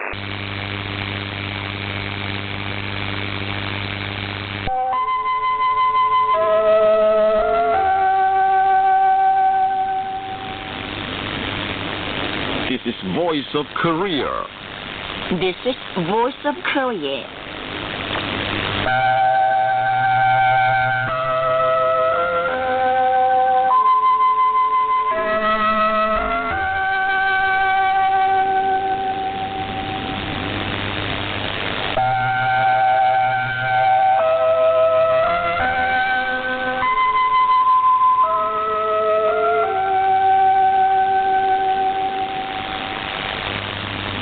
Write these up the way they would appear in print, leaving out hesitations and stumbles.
This is Voice of Korea. This is Voice of Korea.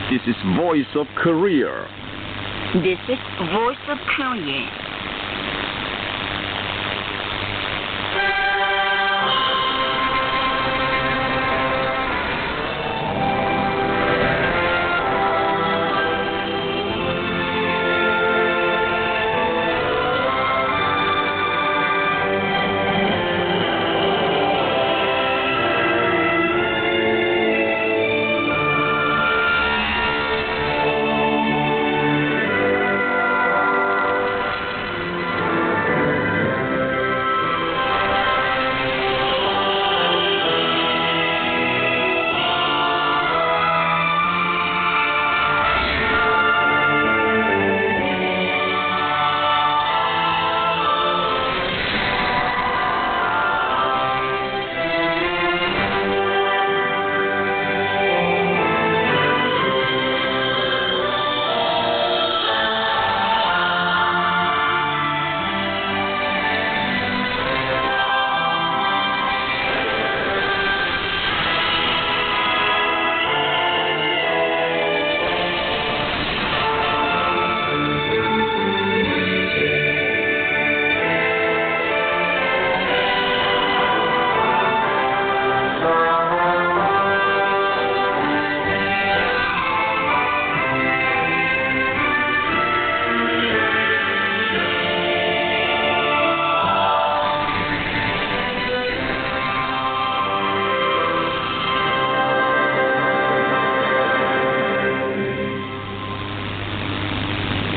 This is Voice of Korea. This is Voice of Korea.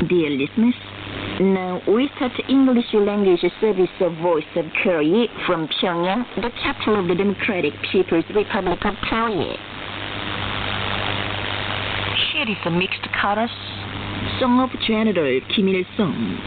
Dear listeners, now we start English language service of Voice of Korea from Pyongyang, the capital of the Democratic People's Republic of Korea. Here is a mixed chorus. Song of General Kim Il-sung.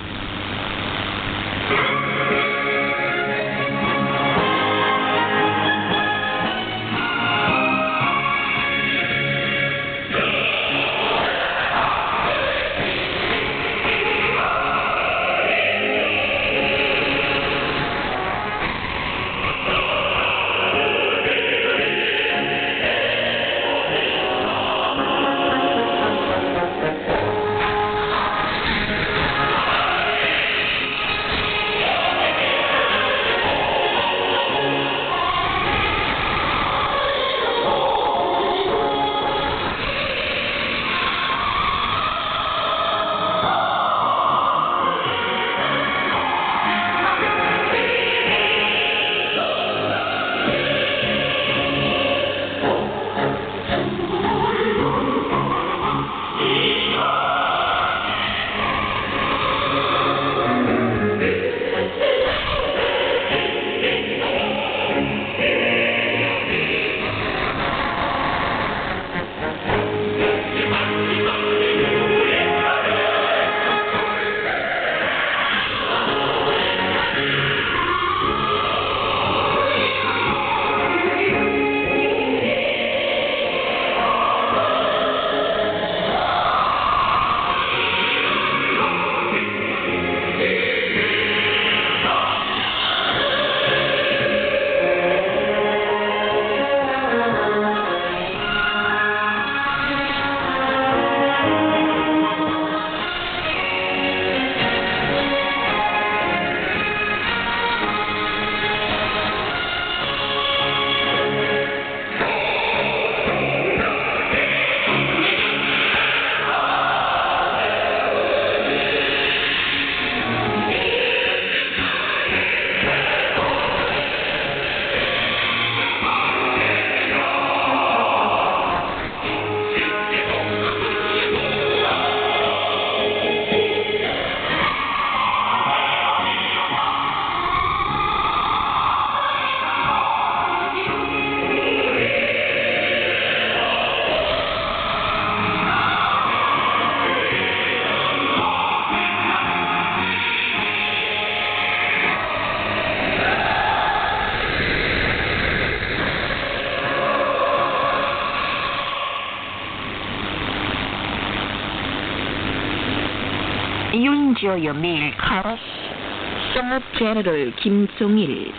You enjoy your meal, Karas? Sub General Kim Jong-il.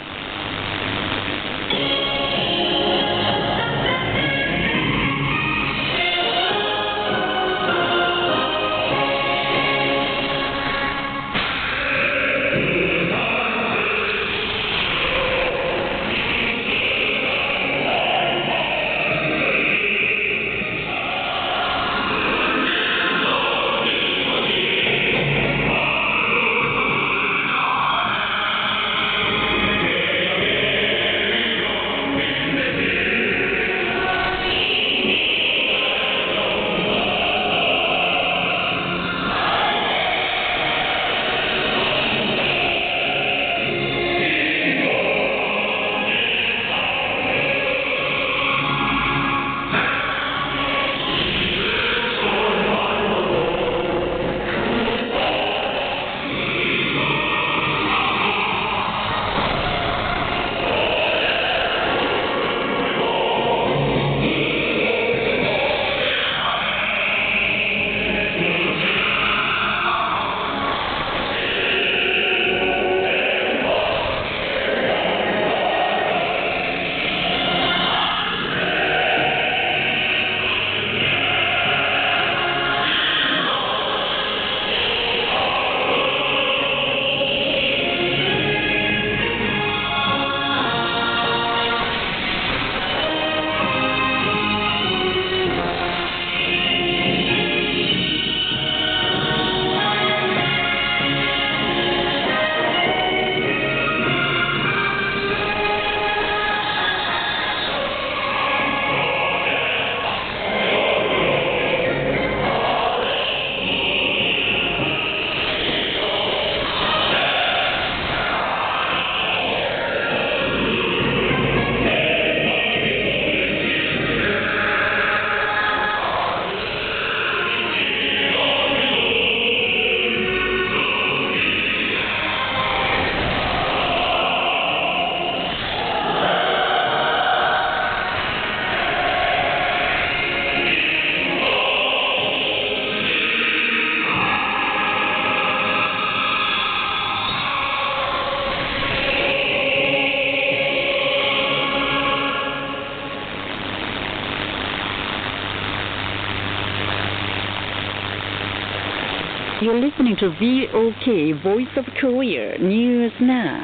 You're listening to VOK, Voice of Korea, News Now.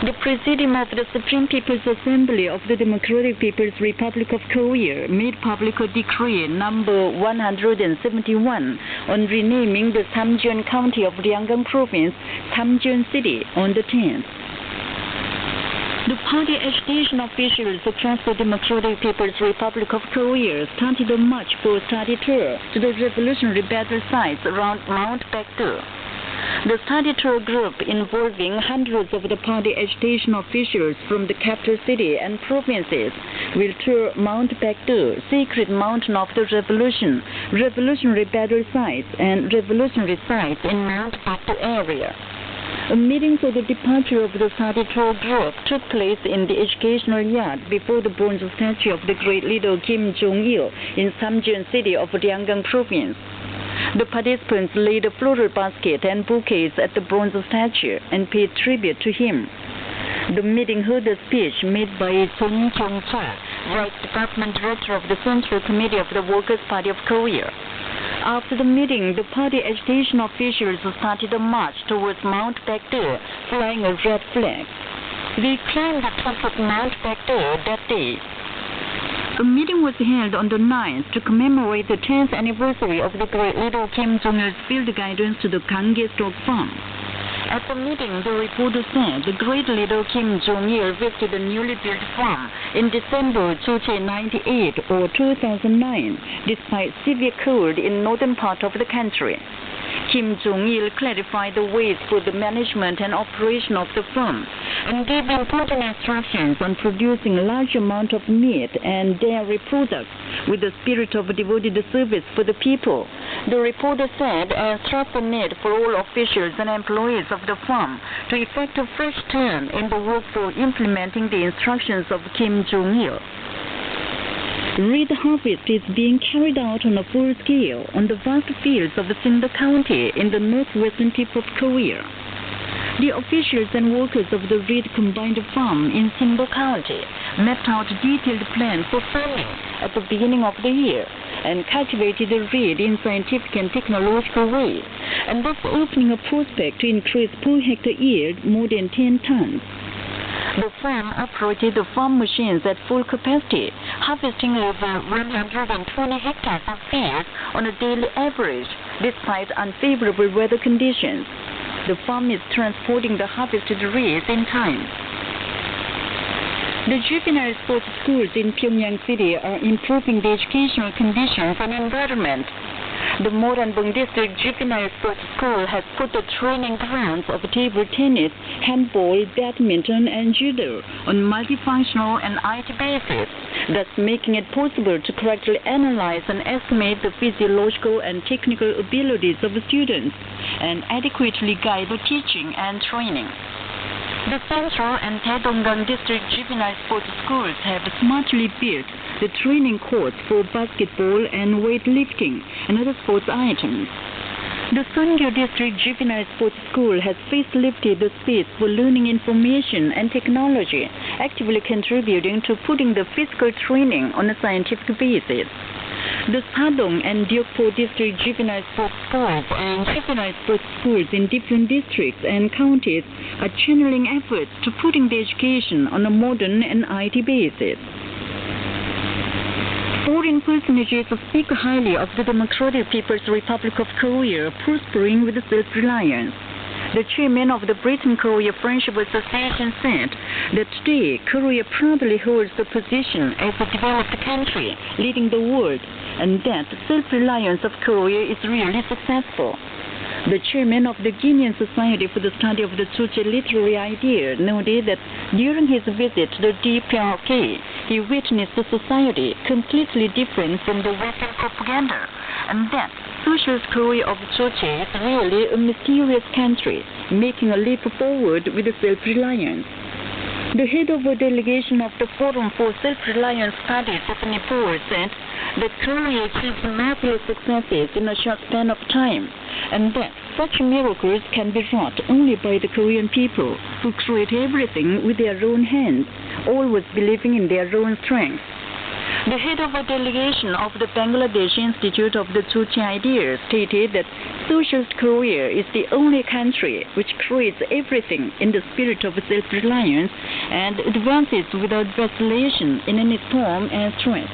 The Presidium of the Supreme People's Assembly of the Democratic People's Republic of Korea made public a decree number 171 on renaming the Samjeon County of Ryanggang Province Samjeon City on the 10th. The party agitation officials across the Democratic People's Republic of Korea started a march for study tour to the revolutionary battle sites around Mount Baekdu. The study tour group, involving hundreds of the party agitation officials from the capital city and provinces, will tour Mount Baekdu, Secret Mountain of the Revolution, revolutionary battle sites, and revolutionary sites in Mount Baekdu area. A meeting for the departure of the study tour group took place in the educational yard before the bronze statue of the great leader Kim Jong-il in Samjeon City of Ryanggang Province. The participants laid a floral basket and bouquets at the bronze statue and paid tribute to him. The meeting heard a speech made by Son Kyung-chul, Vice Department Director of the Central Committee of the Workers' Party of Korea. After the meeting, the party agitation officials started a march towards Mount Baekdu, flying a red flag. They climbed the top of Mount Baekdu that day. A meeting was held on the 9th to commemorate the 10th anniversary of the great leader Kim Jong-il's field guidance to the Gange stock farm. At the meeting, the reporter said the great leader Kim Jong-il visited a newly built farm in December 1998 or 2009, despite severe cold in northern part of the country. Kim Jong-il clarified the ways for the management and operation of the farm and gave important instructions on producing a large amount of meat and dairy products with the spirit of devoted service for the people. The reporter said and stressed the need for all officials and employees of the farm to effect a fresh turn in the work for implementing the instructions of Kim Jong-il. Reed harvest is being carried out on a full scale on the vast fields of Sindhu County in the northwestern tip of Korea. The officials and workers of the Reed Combined Farm in Sindhu County mapped out detailed plans for farming at the beginning of the year and cultivated the reed in scientific and technological ways, and thus opening a prospect to increase per hectare yield more than 10 tons. The farm operated the farm machines at full capacity, harvesting over 120 hectares of field on a daily average, despite unfavorable weather conditions. The farm is transporting the harvested reeds in time. The juvenile sports schools in Pyongyang City are improving the educational conditions and environment. The Moranbong District Juvenile Sports School has put the training grounds of table tennis, handball, badminton, and judo on multifunctional and IT basis, thus making it possible to correctly analyze and estimate the physiological and technical abilities of the students and adequately guide the teaching and training. The Central and Taedonggang District Juvenile Sports Schools have smartly built the training courts for basketball and weightlifting and other sports items. The Sungyo District Juvenile Sports School has facelifted the space for learning information and technology, actively contributing to putting the physical training on a scientific basis. The Sadong and Deokpo District Juvenile Sports Schools and Juvenile Sports Schools in different districts and counties are channeling efforts to putting the education on a modern and IT basis. Foreign personages speak highly of the Democratic People's Republic of Korea prospering with self-reliance. The chairman of the Britain-Korea Friendship Association said that today Korea proudly holds the position as a developed country leading the world, and that self-reliance of Korea is really successful. The chairman of the Guinean Society for the Study of the Tzuchi Literary Idea noted that during his visit to the DPRK, he witnessed a society completely different from the Western propaganda, and that Socialist Korea of Tzuchi is really a mysterious country, making a leap forward with self-reliance. The head of a delegation of the Forum for Self-Reliance Studies of Nepal said that Korea achieved marvelous successes in a short span of time, and that such miracles can be wrought only by the Korean people, who create everything with their own hands, always believing in their own strength. The head of a delegation of the Bangladesh Institute of the Tzuchi Ideas stated that Socialist Korea is the only country which creates everything in the spirit of self-reliance and advances without vacillation in any storm and stress.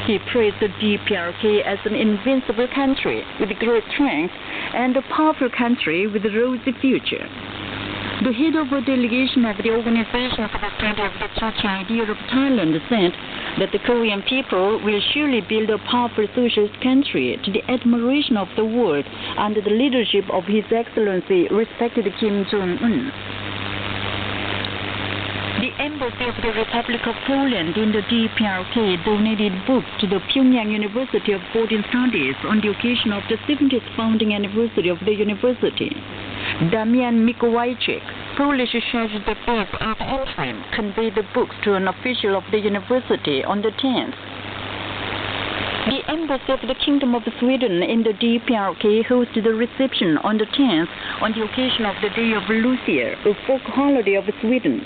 He praised the DPRK as an invincible country with great strength and a powerful country with a rosy future. The head of a delegation of the Organization for the Study of the Tzuchi Idea of Thailand said that the Korean people will surely build a powerful socialist country to the admiration of the world under the leadership of His Excellency respected Kim Jong-un. The Embassy of the Republic of Poland in the DPRK donated books to the Pyongyang University of Foreign Studies on the occasion of the 70th founding anniversary of the university. Damian Mikołajczyk, Polish charge d'affaires ad interim, conveyed the books to an official of the university on the 10th. The Embassy of the Kingdom of Sweden in the DPRK hosted a reception on the 10th on the occasion of the Day of Lucia, a folk holiday of Sweden.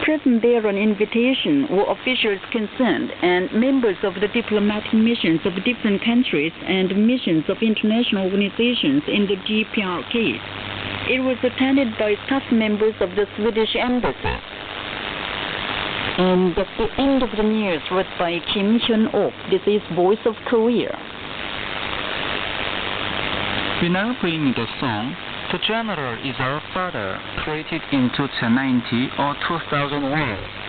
Present there on invitation were officials concerned and members of the diplomatic missions of different countries and missions of international organizations in the DPRK. It was attended by staff members of the Swedish Embassy. And that's the end of the news read by Kim Hyun-ok. This is Voice of Korea. We now bring the song The General is Our Father, created in 2090 or 2001.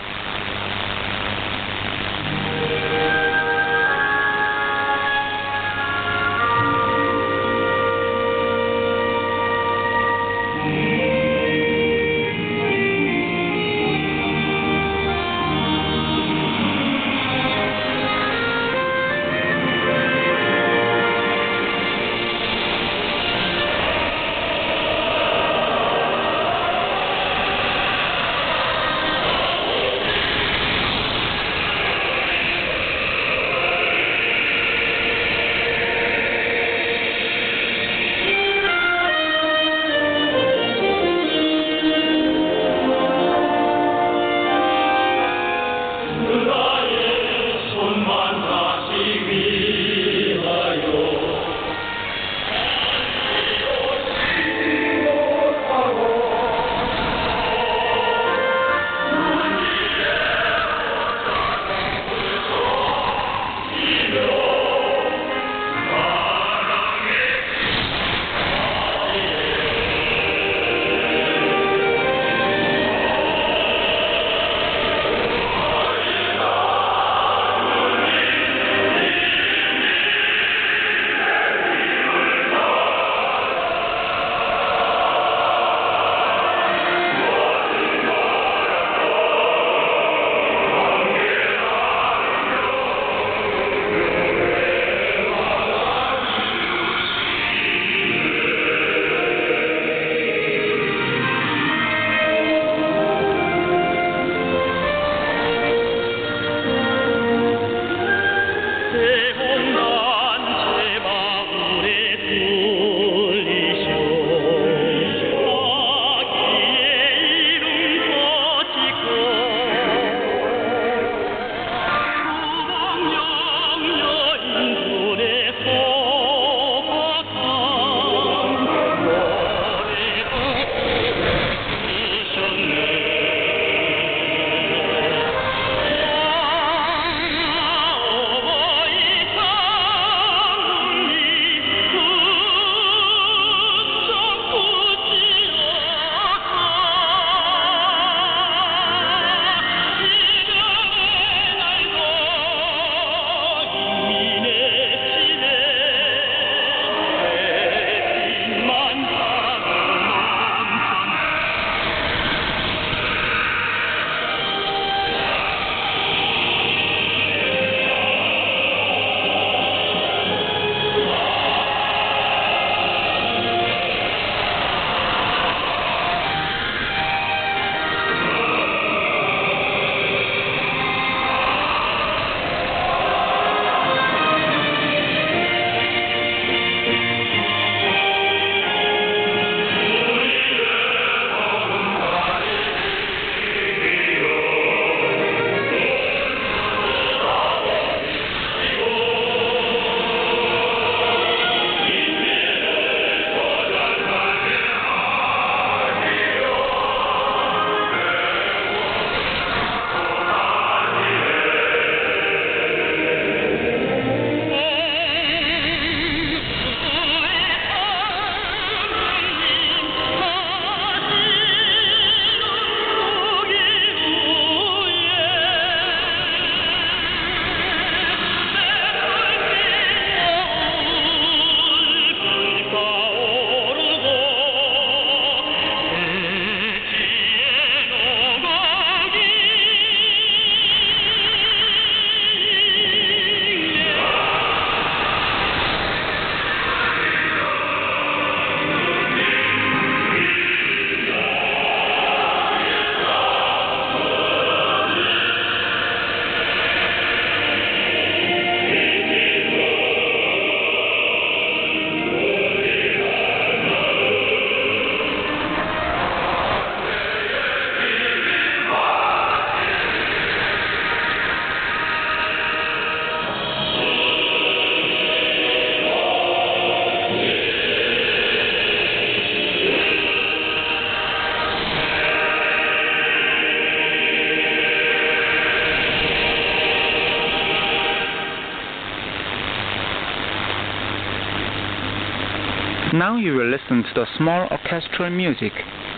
Now you will listen to the small orchestral music,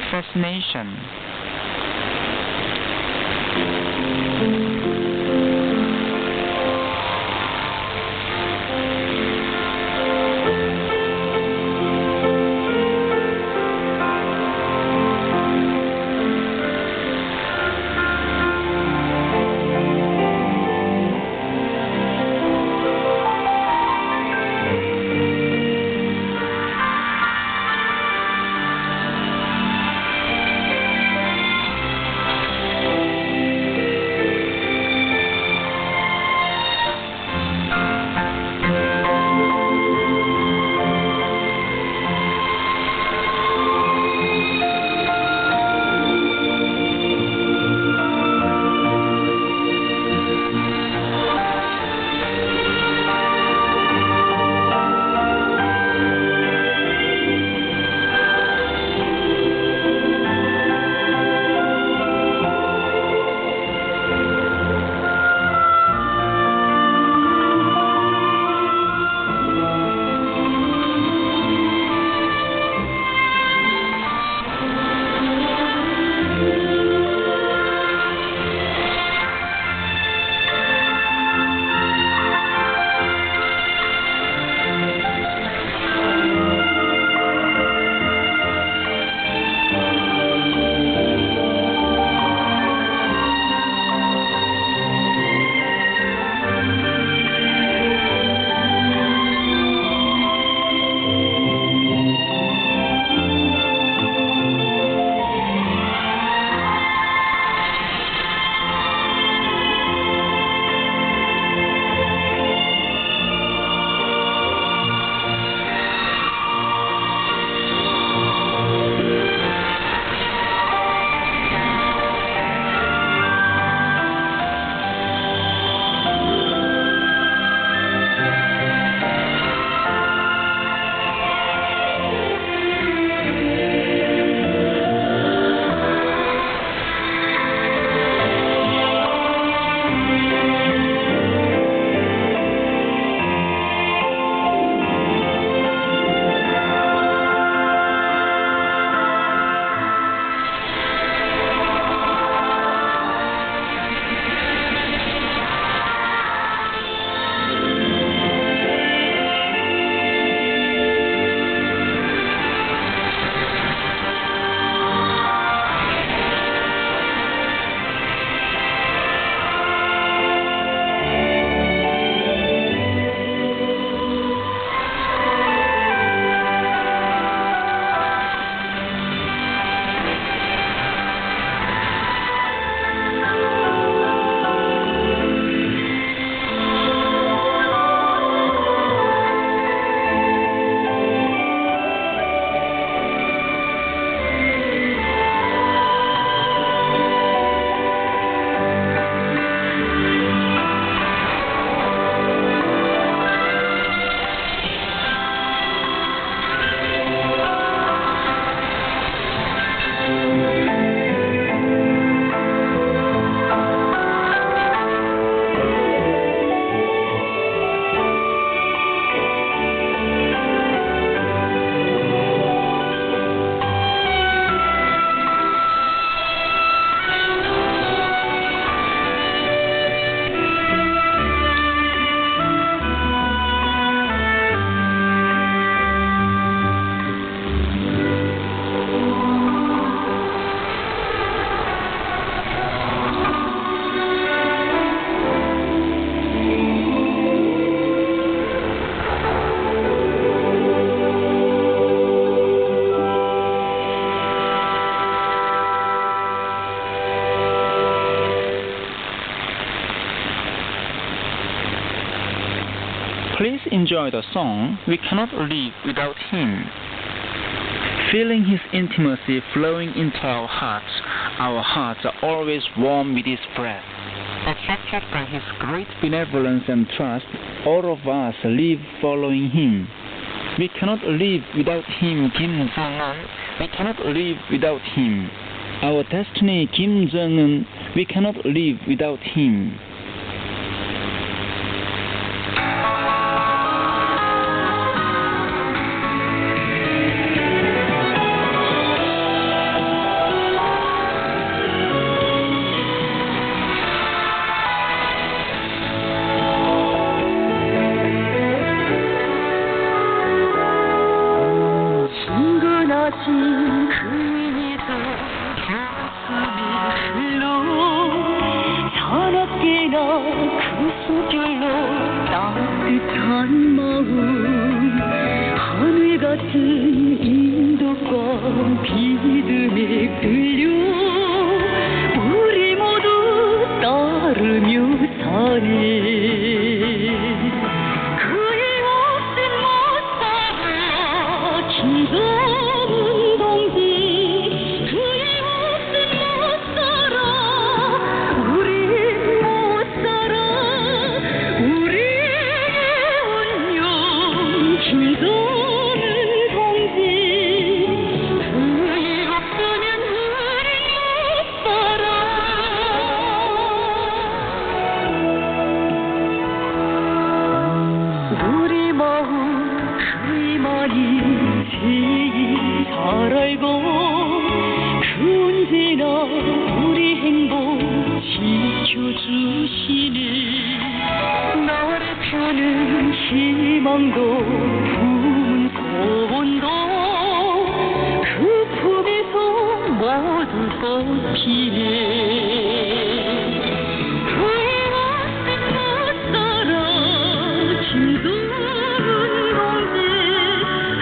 Fascination. Please enjoy the song We Cannot Live Without Him. Feeling His intimacy flowing into our hearts are always warm with His breath. Attracted by His great benevolence and trust, all of us live following Him. We cannot live without Him, Kim Jong-un. We cannot live without Him. Our destiny, Kim Jong-un. We cannot live without Him. 마음 하늘 같은 인도과 믿음에 끌려 우리 모두 따르며 사네 그의 없인 못 살아 김정은 동지 그의 없인 못 살아 우린 못 살아 우리의 운명 김정은 동지 그의 없으면 우린 못 살아 우리 마음 그의 말이 제일 잘 알고 그 언제나 우리 행복 지켜주시네 나를 펴는 희망도 품은 소원도 그 품에서 모두 뽑히네 그의 없인 못 살아 김정은 동지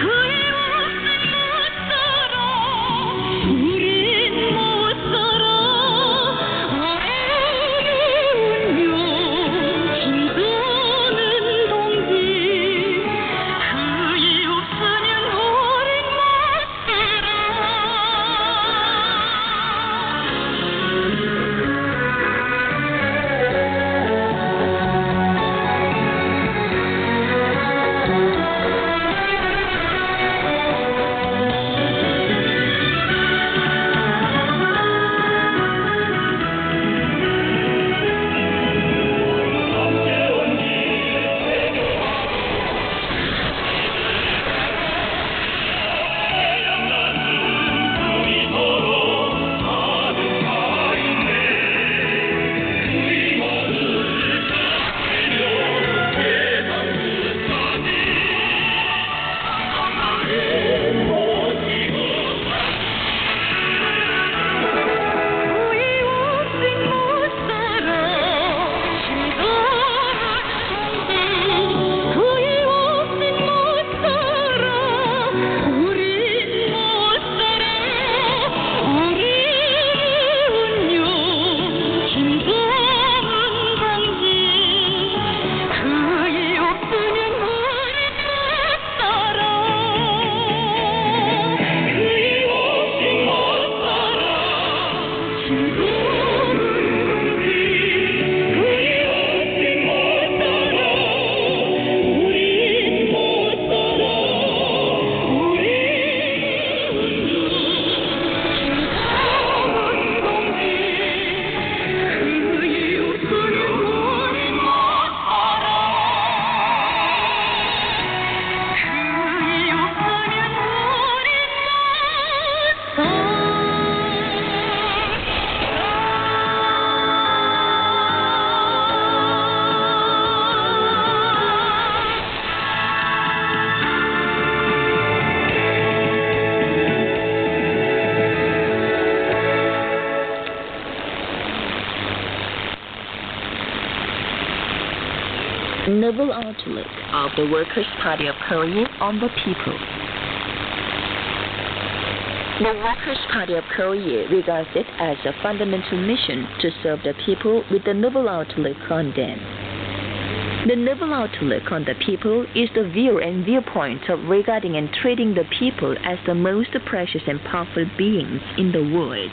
그의 없인 못 살아 우린 못 살아 우리의 운명 김정은 동지 그의 없으면 우린 못 살아 그의 없인 못 살아 김정은 동지 그의 없인 못 살아 우린 못 살아 우리의 운명 김정은 동지 그의 없으면 우린 못 살아 그의 없인 못 살아 김정은 동지 그의 없인 못 살아 우린 못 살아 우리의 운명 김정은 동지 그의 없으면 우린 못 살아 그의 없으면 Noble outlook of the Workers' Party of Korea on the people. The Workers' Party of Korea regards it as a fundamental mission to serve the people with the noble outlook on them. The noble outlook on the people is the view and viewpoint of regarding and treating the people as the most precious and powerful beings in the world.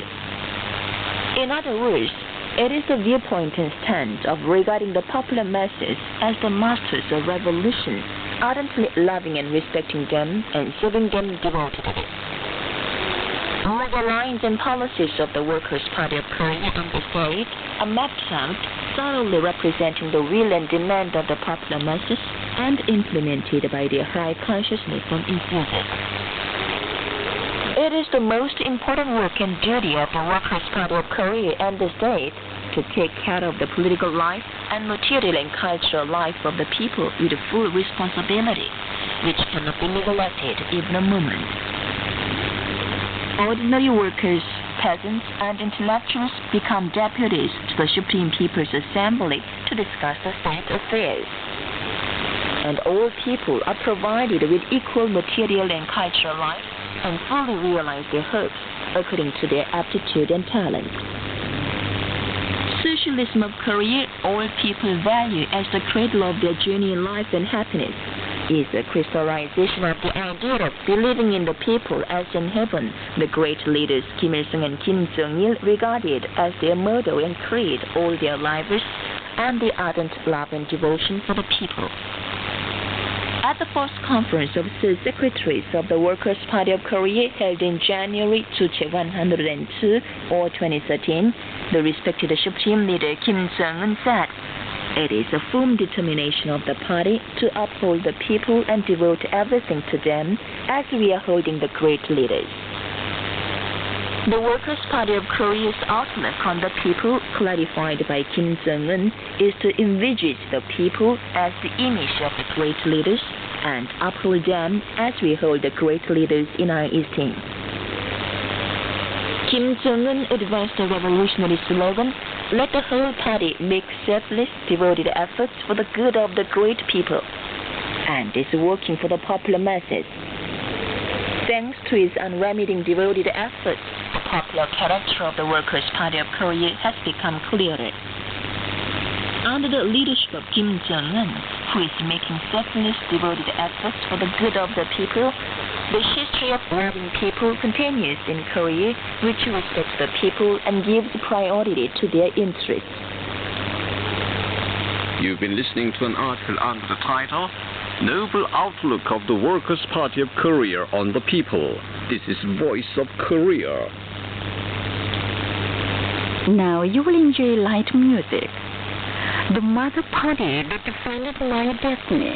In other words, it is the viewpoint and stance of regarding the popular masses as the masters of revolution, ardently loving and respecting them and serving them devotedly. All the lines and policies of the Workers' Party of Korea on the state are mapped out, thoroughly representing the will and demand of the popular masses and implemented by their high consciousness and enthusiasm. It is the most important work and duty of the Workers' Party of Korea and the state to take care of the political life and material and cultural life of the people with full responsibility, which cannot be neglected even a moment. Ordinary workers, peasants, and intellectuals become deputies to the Supreme People's Assembly to discuss the state affairs. and all people are provided with equal material and cultural life and fully realize their hopes according to their aptitude and talent. Socialism of Korea, all people value as the cradle of their journey in life and happiness, is a crystallization of the idea of believing in the people as in heaven. The great leaders Kim Il-sung and Kim Jong-il regarded as their motto and creed all their lives, and the ardent love and devotion for the people. At the first conference of the secretaries of the Workers' Party of Korea held in January 102 or 2013, the respected Supreme Leader Kim Jong-un said, "It is a firm determination of the party to uphold the people and devote everything to them as we are holding the great leaders." The Workers' Party of Korea's outlook on the people, clarified by Kim Jong-un, is to envisage the people as the image of the great leaders and uphold them as we hold the great leaders in our esteem. Kim Jong-un advanced a revolutionary slogan, "Let the whole party make selfless, devoted efforts for the good of the great people," and is working for the popular masses. Thanks to his unremitting devoted efforts, the popular character of the Workers' Party of Korea has become clearer. Under the leadership of Kim Jong-un, who is making selfless, devoted efforts for the good of the people, the history of loving people continues in Korea, which respects the people and gives priority to their interests. You've been listening to an article under the title Noble Outlook of the Workers' Party of Korea on the People. This is Voice of Korea. Now you will enjoy light music. The Mother Party that defined my destiny.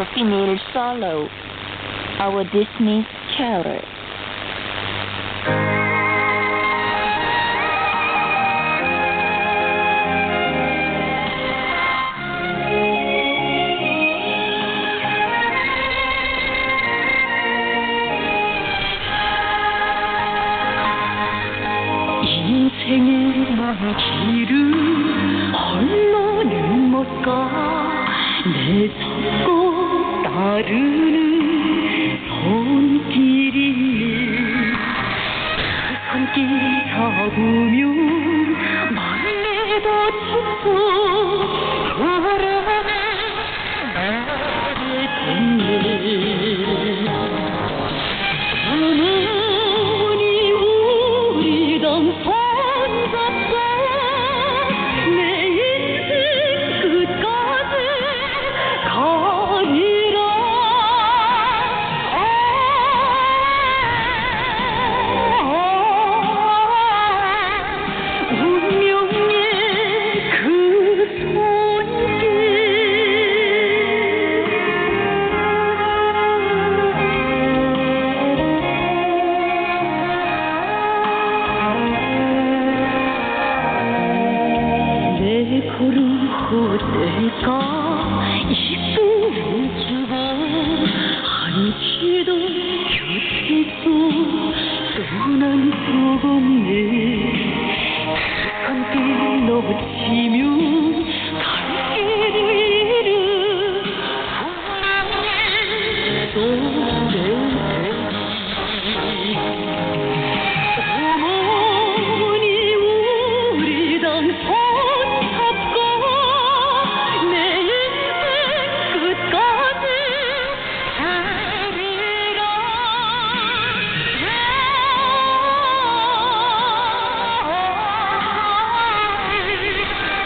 a female solo, our Disney's Carol. 인생의 길을 홀로는 못 가 내 손꼭 따르는 손길이 그 손길 잡으면 멀리도 지쳐 걸어가는 나의 동네 어머니 우리 동 손잡고 내 인생 끝까지 가리라 운명의 그 손길 내 걸음 헛될까 이끌어 주고 한시도 곁에서 떠난 적 없네 손길 놓치면 갈 길을 잃은 운명의 노래 어머니 우리 당 손잡고 내 인생 끝까지 가리라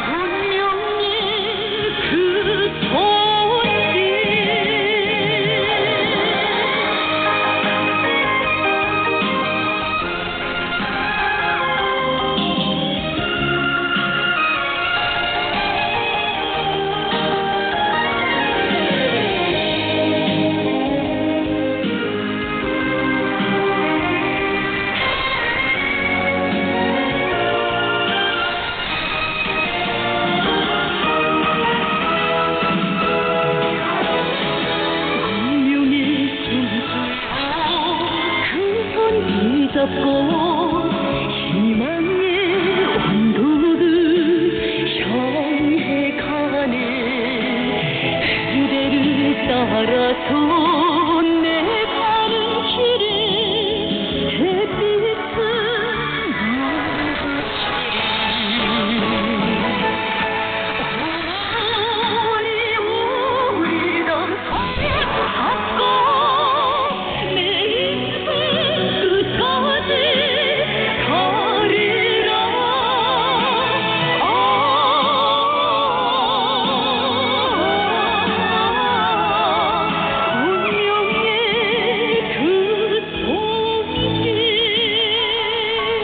운명의 그 손길 운명의 손잡고 그 손 붙잡고 희망의 언덕을 향해 가네 그대를 따라서 내 가는 길에 햇빛은 어머니 우리 당 손잡고 내 인생 끝까지 가리라 운명의 그 손길 운명의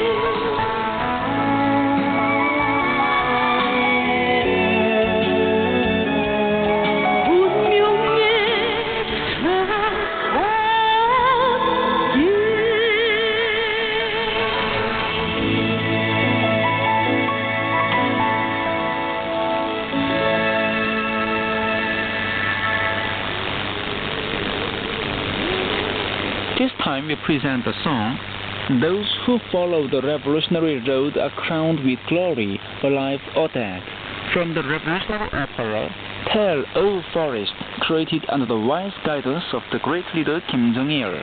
This time we present the song Those Who Follow the Revolutionary Road Are Crowned with Glory, Alive or Dead, from the revolutionary opera Tell, O Forest, created under the wise guidance of the great leader Kim Jong-il.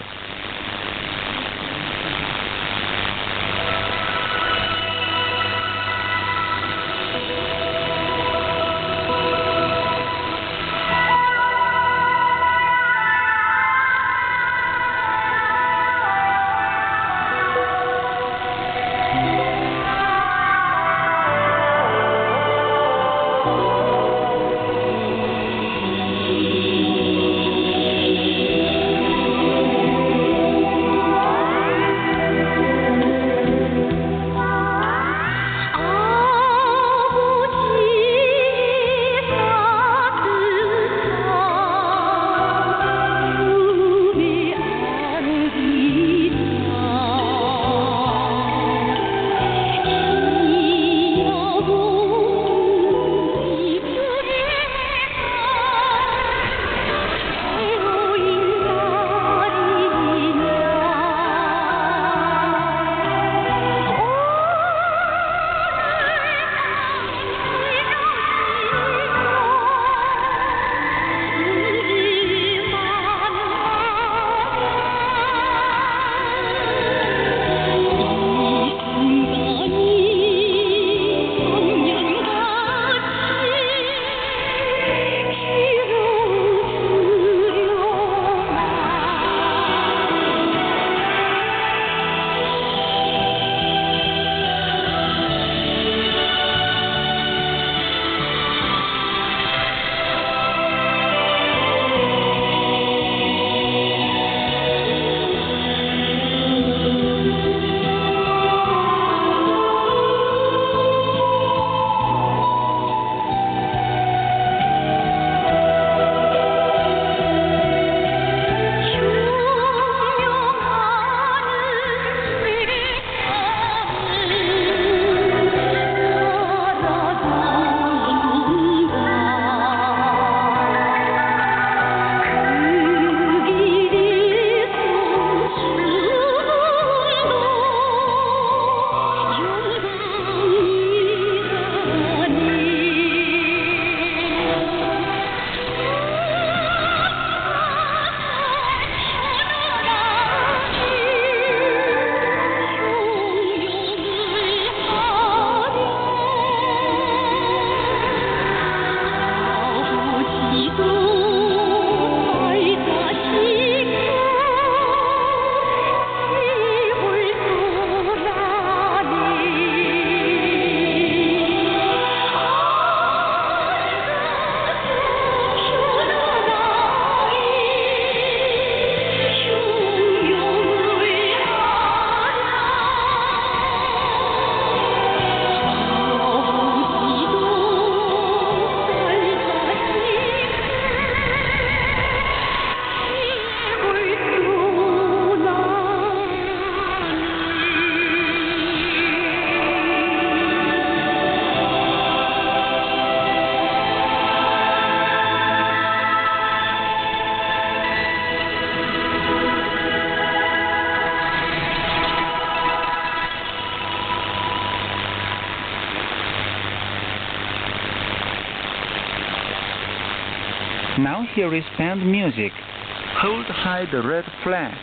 Now here is band music. Hold high the red flag.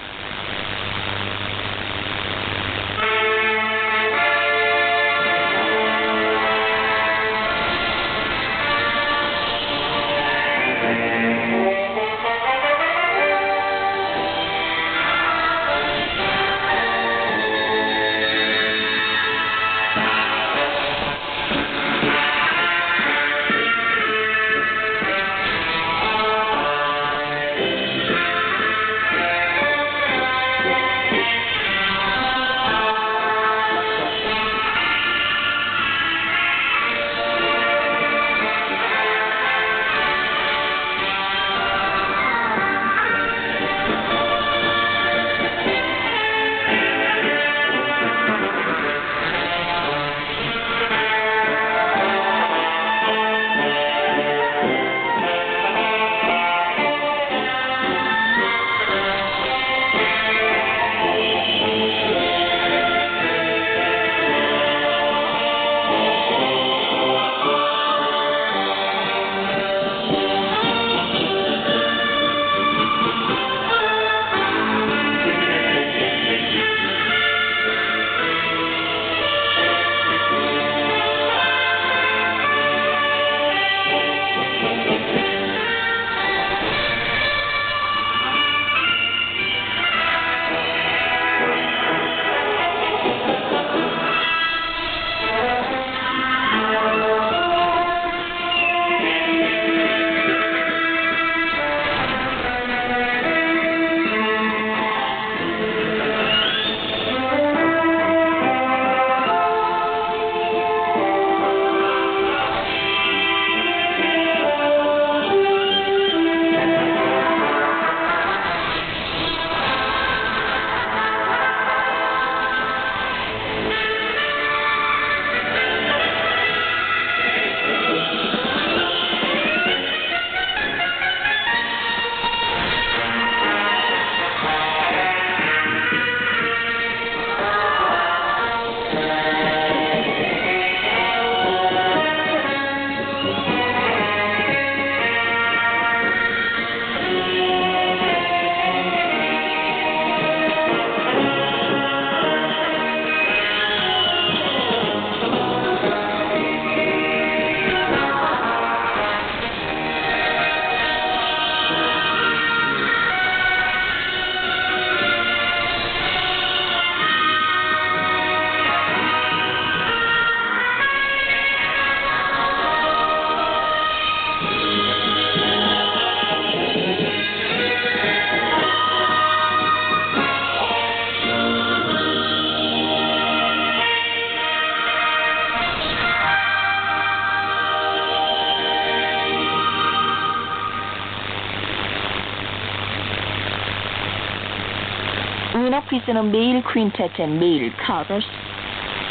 Present a male quintet and male chorus.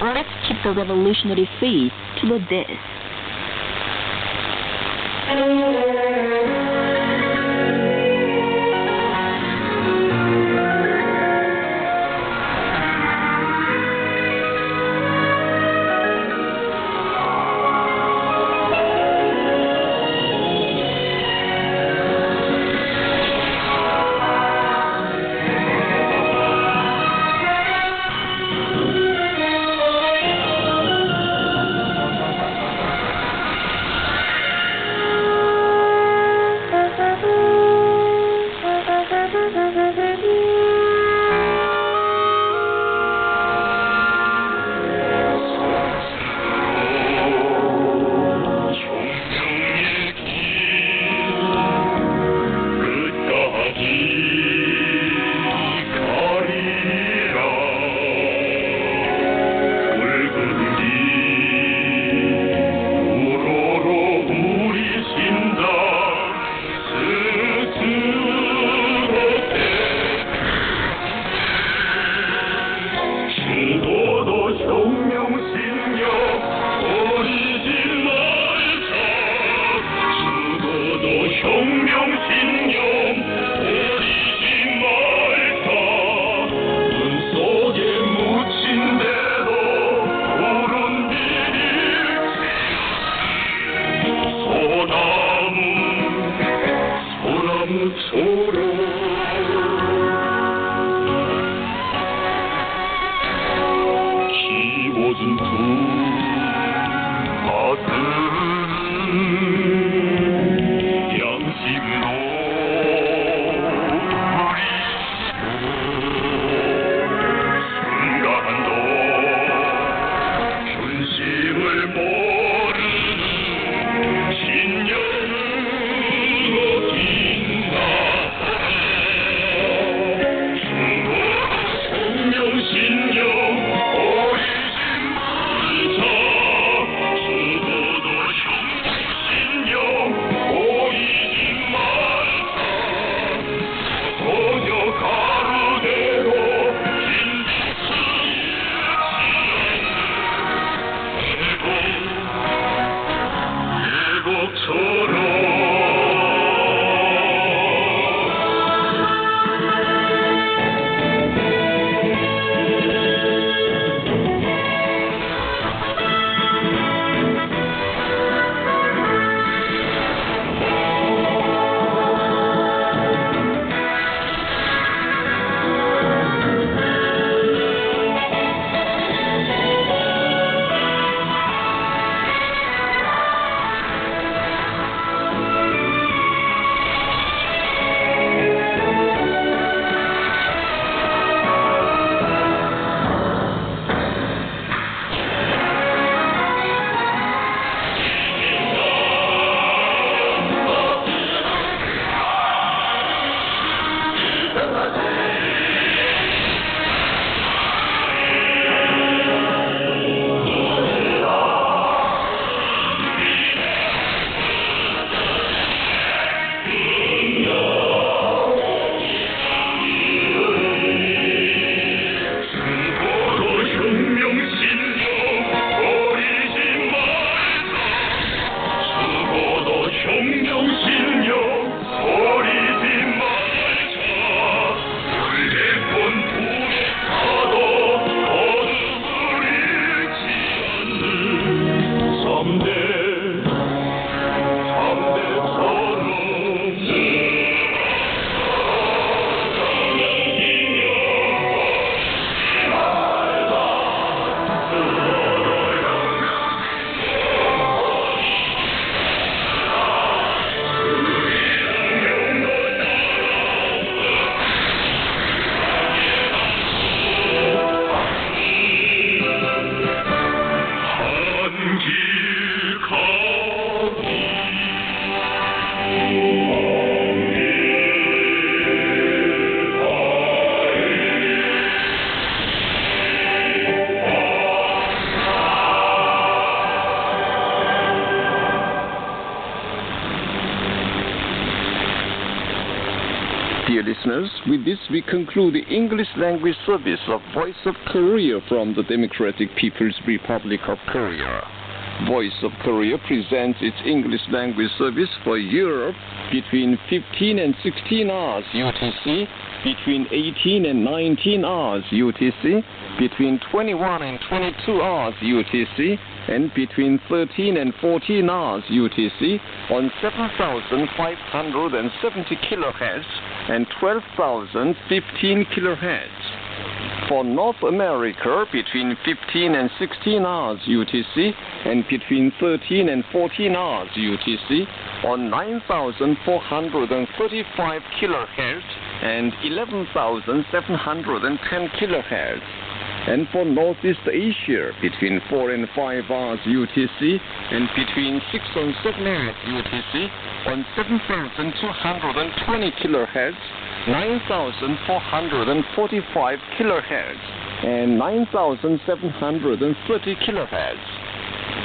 Let's keep the revolutionary faith to the death. 젖은 두 가슴 양심도 순간도 현심을 모르는 신념으로 빛나네 신념 오리지 말자 수고도 신념 오리지 말자 소녀 가루대로 진리스 일치 Dear listeners, with this we conclude the English language service of Voice of Korea from the Democratic People's Republic of Korea. Voice of Korea presents its English language service for Europe between 15 and 16 hours UTC, between 18 and 19 hours UTC, between 21 and 22 hours UTC, and between 13 and 14 hours UTC on 7,570 kHz and 12,015 kHz. For North America, between 15 and 16 hours UTC and between 13 and 14 hours UTC on 9,435 kHz and 11,710 kHz. And for Northeast Asia, between 4 and 5 hours UTC and between 6 and 7 hours UTC on 7,220 kHz, 9,445 kHz, and 9,730 kHz.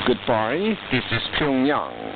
Goodbye, this is Pyongyang.